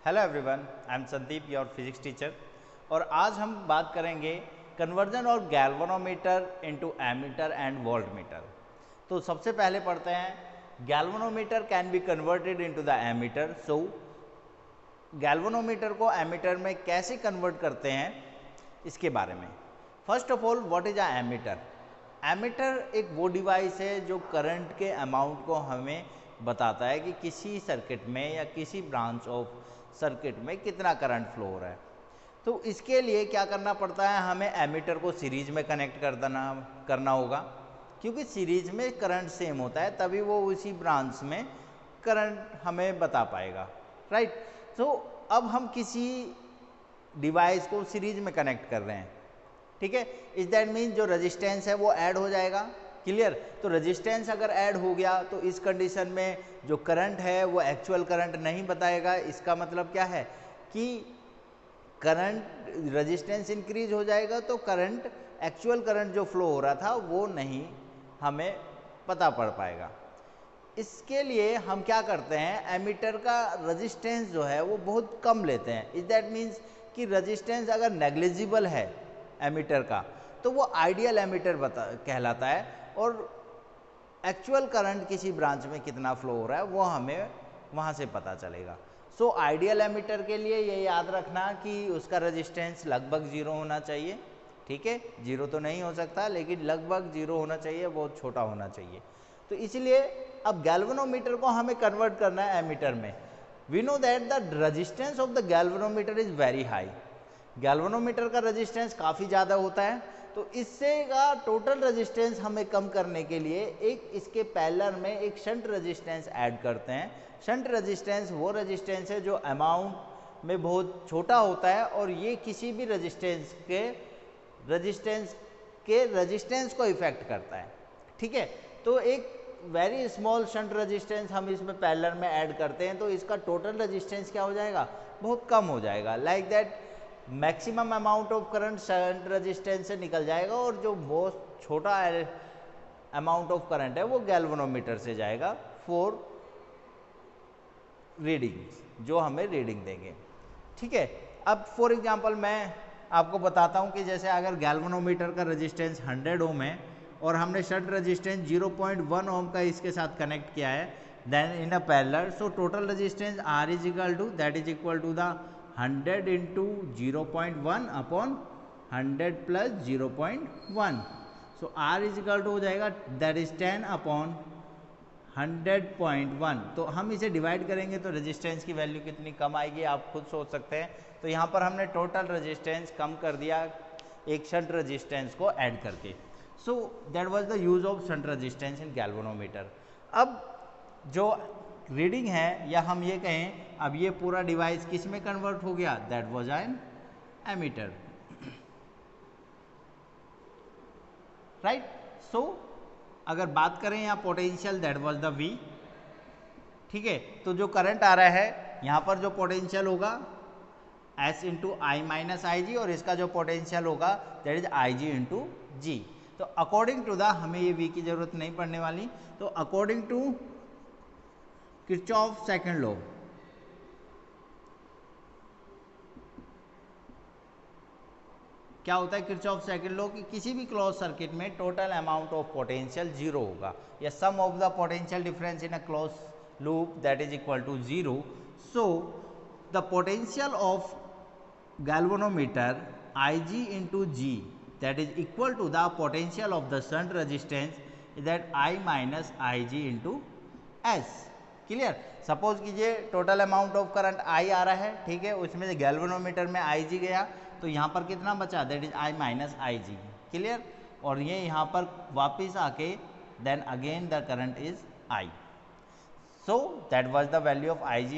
Hello everyone, I am Sandeep, your physics teacher. और आज हम बात करेंगे conversion of galvanometer into ammeter and voltmeter. तो सबसे पहले पढ़ते हैं galvanometer can be converted into the ammeter. So galvanometer को एमीटर में कैसे कन्वर्ट करते हैं इसके बारे में। First of all, what is a ammeter? Ammeter एक वो डिवाइस है जो करंट के अमाउंट को हमें बताता है कि किसी सर्किट में या किसी ब्रांच ऑफ सर्किट में कितना करंट फ्लो हो रहा है। तो इसके लिए क्या करना पड़ता है, हमें एमीटर को सीरीज में कनेक्ट करना होगा, क्योंकि सीरीज में करंट सेम होता है, तभी वो उसी ब्रांच में करंट हमें बता पाएगा, राइट। तो अब हम किसी डिवाइस को सीरीज में कनेक्ट कर रहे हैं, ठीक है। इज दैट मीन जो रेजिस्टेंस है वो ऐड हो जाएगा, क्लियर। तो रेजिस्टेंस अगर ऐड हो गया तो इस कंडीशन में जो करंट है वो एक्चुअल करंट नहीं बताएगा। इसका मतलब क्या है कि करंट रेजिस्टेंस इंक्रीज हो जाएगा तो करंट, एक्चुअल करंट जो फ्लो हो रहा था वो नहीं हमें पता पड़ पाएगा। इसके लिए हम क्या करते हैं, एमीटर का रेजिस्टेंस जो है वो बहुत कम लेते हैं। इज दैट मीन्स कि रेजिस्टेंस अगर नेग्लिजिबल है एमीटर का तो वो आइडियल एमीटर कहलाता है, और एक्चुअल करंट किसी ब्रांच में कितना फ्लो हो रहा है वो हमें वहाँ से पता चलेगा। सो आइडियल एमीटर के लिए ये याद रखना कि उसका रेजिस्टेंस लगभग 0 होना चाहिए, ठीक है। 0 तो नहीं हो सकता, लेकिन लगभग 0 होना चाहिए, बहुत छोटा होना चाहिए। तो इसलिए अब गैल्वेनोमीटर को हमें कन्वर्ट करना है एमीटर में। We know that the resistance of the galvanometer is very high. Galvanometer का रेजिस्टेंस काफ़ी ज़्यादा होता है, तो इससे का टोटल रेजिस्टेंस हमें कम करने के लिए एक इसके पैरेलल में एक शंट रेजिस्टेंस ऐड करते हैं। शंट रेजिस्टेंस वो रेजिस्टेंस है जो अमाउंट में बहुत छोटा होता है, और ये किसी भी रेजिस्टेंस को इफेक्ट करता है, ठीक है। तो एक वेरी स्मॉल शंट रेजिस्टेंस हम इसमें पैरेलल में ऐड करते हैं, तो इसका टोटल रेजिस्टेंस क्या हो जाएगा, बहुत कम हो जाएगा। Like that maximum amount of current shunt resistance से निकल जाएगा, और जो बहुत छोटा अमाउंट ऑफ करंट है वो गैल्वेनोमीटर से जाएगा फॉर रीडिंग, जो हमें रीडिंग देंगे, ठीक है। अब फॉर एग्जांपल मैं आपको बताता हूं कि जैसे अगर गैल्वेनोमीटर का रेजिस्टेंस 100 ओम है और हमने शंट रेजिस्टेंस 0.1 ओम का इसके साथ कनेक्ट किया है, then in a parallel, so total resistance R is equal to the 100 into 0.1 upon 100 plus 0.1। So R is equal to हो जाएगा दैट इज 10 अपॉन 100.1। तो हम इसे डिवाइड करेंगे तो रेजिस्टेंस की वैल्यू कितनी कम आएगी, आप खुद सोच सकते हैं। तो यहाँ पर हमने टोटल रेजिस्टेंस कम कर दिया एक शंट रेजिस्टेंस को ऐड करके। सो that was the use of shunt resistance in galvanometer. अब जो रीडिंग है, या हम ये कहें अब ये पूरा डिवाइस किस में कन्वर्ट हो गया, that was an ammeter, right. So अगर बात करें यहाँ potential, that was the V, ठीक है। तो जो करंट आ रहा है यहाँ पर जो पोटेंशियल होगा S into I minus I G, और इसका जो पोटेंशियल होगा that is I G into G. तो अकॉर्डिंग टू द, हमें ये V की जरूरत नहीं पड़ने वाली, तो according to Kirchhoff second law, क्या होता है किरचॉफ सेकंड लॉ कि किसी भी क्लोज सर्किट में टोटल अमाउंट ऑफ पोटेंशियल 0 होगा, या sum of the potential difference in a close loop that is equal to 0। So the potential of galvanometer Ig into G that is equal to the potential of the shunt resistance that I minus Ig into S, clear. Suppose कीजिए total amount of current I आ रहा है, ठीक है, उसमें से galvanometer में Ig गया, तो यहाँ पर कितना बचा, that is I minus I G, clear. और ये यहाँ पर वापिस आके then again the current is I। So that was the value of Ig।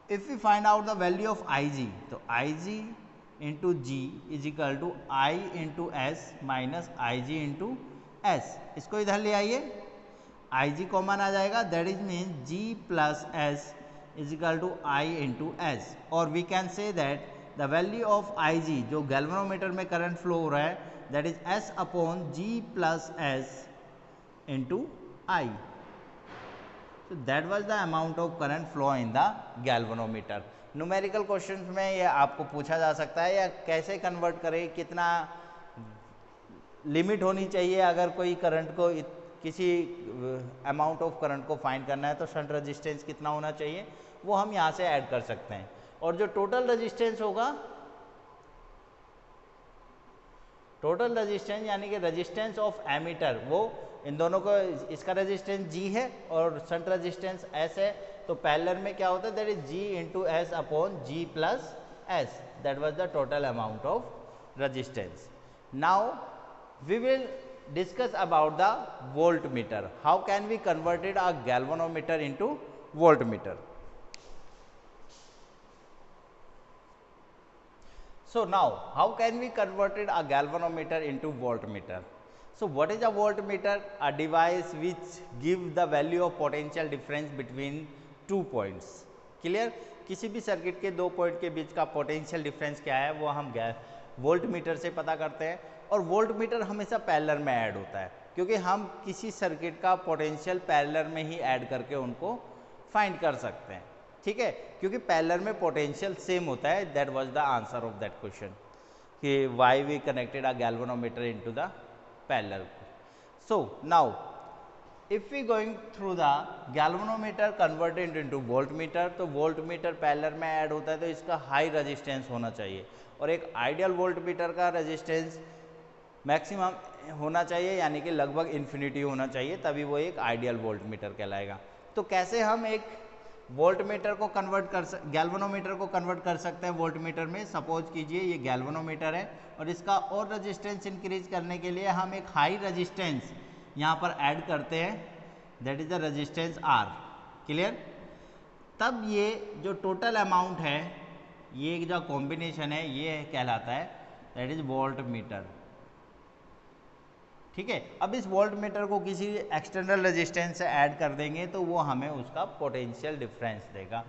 If we find out the value of Ig, तो Ig into G is equal to I into S minus I G into S. इसको इधर ले आइए, I G common आ जाएगा, that is mean G plus S is equal to I into S. और we can say that the value of I G, जो galvanometer में current flow हो रहा है, that is S upon G plus S into I. So that was the amount of current flow in the galvanometer. Numerical questions में ये आपको पूछा जा सकता है या कैसे कन्वर्ट करें, कितना लिमिट होनी चाहिए अगर कोई करंट को किसी अमाउंट ऑफ करंट को फाइंड करना है तो शंट रेजिस्टेंस कितना होना चाहिए, वो हम यहाँ से ऐड कर सकते हैं। और जो टोटल रेजिस्टेंस होगा, टोटल रेजिस्टेंस यानी कि रेजिस्टेंस ऑफ एमीटर, वो इन दोनों को, इसका रेजिस्टेंस G है और शंट रेजिस्टेंस S है, तो पैरेलल में क्या होता है, that is G into S upon G plus S, that was the total amount of resistance. Now we will discuss about the voltmeter. How can we convert it a galvanometer into voltmeter? So now how can we convert it a galvanometer into voltmeter? So what is a voltmeter? A device which give the value of potential difference between two points. Clear? किसी भी circuit के दो point के बीच का potential difference क्या है वो हम वोल्टमीटर से पता करते हैं। और वोल्टमीटर हमेशा पैरेलल में ऐड होता है क्योंकि हम किसी सर्किट का पोटेंशियल पैरेलल में ही ऐड करके उनको फाइंड कर सकते हैं, ठीक है, क्योंकि पैरेलल में पोटेंशियल सेम होता है। That was the answer of that question कि why we connected a galvanometer into the parallel. So now if we going through the galvanometer converted into voltmeter, तो वोल्टमीटर पैरेलल में add होता है तो इसका high resistance होना चाहिए और एक आइडियल वोल्टमीटर का रेजिस्टेंस मैक्सिमम होना चाहिए, यानी कि लगभग इन्फिनिटी होना चाहिए, तभी वो एक आइडियल वोल्टमीटर कहलाएगा। तो कैसे हम एक वोल्टमीटर को कन्वर्ट कर गैल्वेनोमीटर को कन्वर्ट कर सकते हैं वोल्टमीटर में? सपोज कीजिए ये गैल्वेनोमीटर है और इसका और रेजिस्टेंस इंक्रीज करने के लिए हम एक हाई रेजिस्टेंस यहाँ पर ऐड करते हैं, that is the resistance R। Clear? तब ये जो टोटल अमाउंट है, ये जो कॉम्बिनेशन है, ये कहलाता है दैट इज वोल्टमीटर, ठीक है। अब इस वोल्टमीटर को किसी एक्सटर्नल रेजिस्टेंस से ऐड कर देंगे तो वो हमें उसका पोटेंशियल डिफरेंस देगा।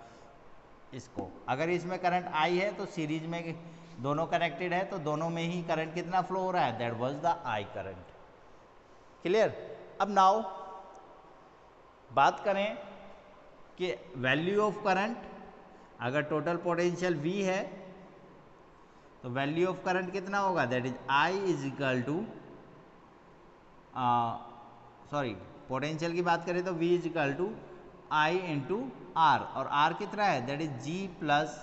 इसको अगर इसमें करंट I है तो सीरीज में दोनों कनेक्टेड है तो दोनों में ही करंट कितना फ्लो हो रहा है, that was the I current. Clear? अब नाउ बात करें कि वैल्यू ऑफ करंट, अगर टोटल पोटेंशियल V है तो वैल्यू ऑफ करंट कितना होगा, that is I is equal to potential की बात करें तो V is equal to I into R, और R कितना है, that is G plus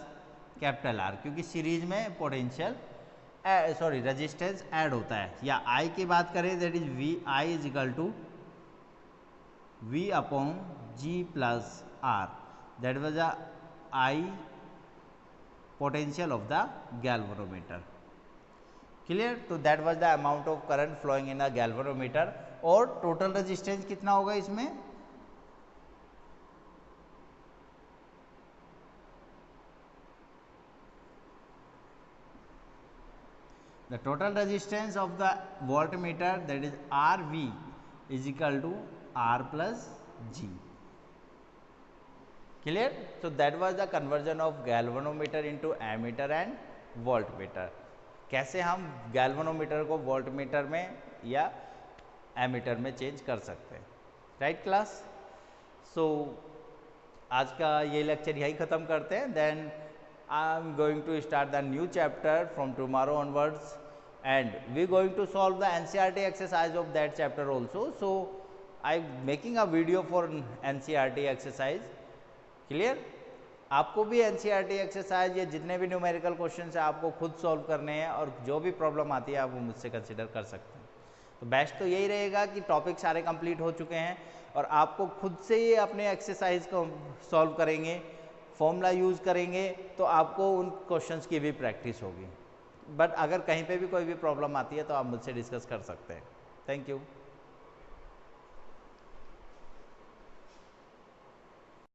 capital R, क्योंकि सीरीज में पोटेंशियल रेजिस्टेंस ऐड होता है। या I की बात करें that is V, I is equal to V upon G plus R, that was the I potential of the galvanometer. Clear? तो that was the amount of current flowing in a galvanometer. और total resistance कितना होगा इसमें, the total resistance of the voltmeter that is RV is equal to R plus G। Clear? So that was the conversion of galvanometer into ammeter and voltmeter. कैसे हम galvanometer को voltmeter में या ammeter में change कर सकते हैं। Right class? सो आज का ये लेक्चर यही ख़त्म करते हैं। Then I am going to start the new chapter from tomorrow onwards and we going to solve the NCERT exercise of that chapter also. So I am making a video for NCERT exercise. Clear? आपको भी NCERT exercise या जितने भी numerical question है आपको खुद solve करने हैं और जो भी प्रॉब्लम आती है आप वो मुझसे कंसिडर कर सकते हैं। तो बेस्ट तो यही रहेगा कि टॉपिक सारे कंप्लीट हो चुके हैं और आपको खुद से ही अपने एक्सरसाइज को सॉल्व करेंगे, फॉर्मूला यूज़ करेंगे तो आपको उन क्वेश्चंस की भी प्रैक्टिस होगी। बट अगर कहीं पे भी कोई भी प्रॉब्लम आती है तो आप मुझसे डिस्कस कर सकते हैं। Thank you.